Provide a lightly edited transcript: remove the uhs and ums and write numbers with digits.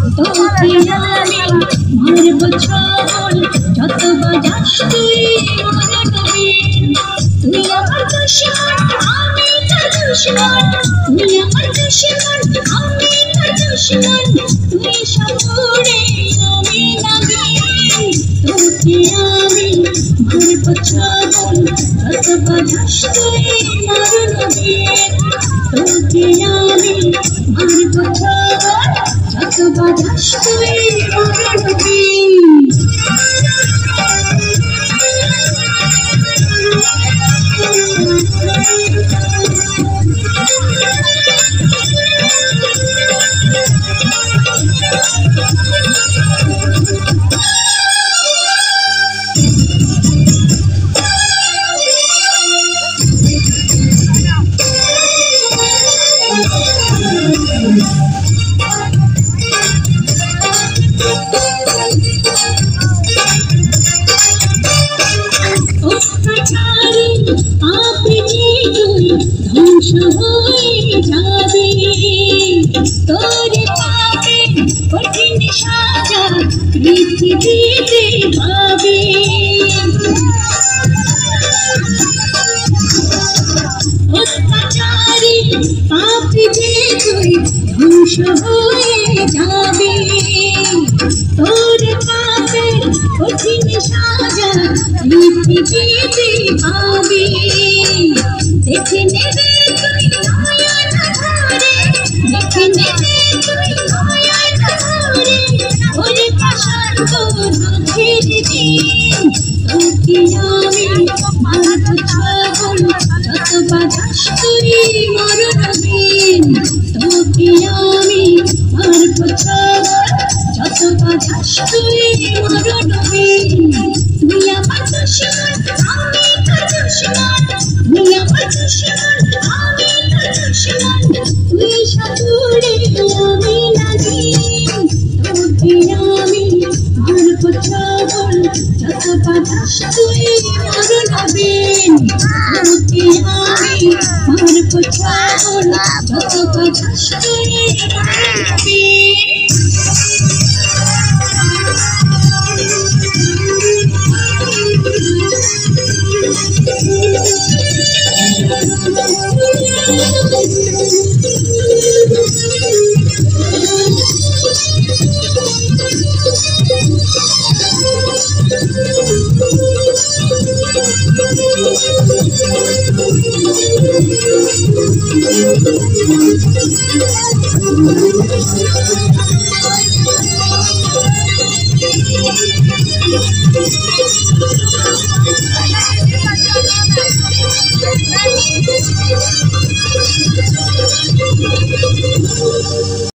তোকে আমি মারব ছবল যত বাজাস তুই মরে নবী তুই আমার দুশমন আমি তোর দুশমন তুই আমার দুশমন আমি তোর দুশমন তুই সপুরে আমি নাগিন তোকে আমি মারব ছবল যত বাজাস তুই মরে নবী তোকে আমি মারব ছবল যত বাজাস তুই মরে নবী ধ্বংস হয়ে যাবে তোর পাপে কঠিন সাজা পৃথিবীতে পাবে অত্যাচারী পাপী যে তুই ধ্বংস হয়ে যাবে তোর পাপে কঠিন সাজা পৃথিবীতে পাবে দেখে নেবে তুই নয়ন ধরে দেখে নেবে তুই নয়ন ধরে ওরে পাষাণ তোর হাতের দিন তোকে আমি মারব ছবল যত বাজাস তুই মরণ দিন তোকে আমি মারব ছবল যত বাজাস তুই মরণ দিন তুই আমার দুশমন আমি তোর দুশমন তুই আমার দুশমন আমি তোর দুশমন তুই সপুরে আমি নাগিন তোকে আমি মারব ছবল যত বাজাস তুই মরণ দিন তোকে আমি মারব ছবল যত বাজাস তুই মরণ দিন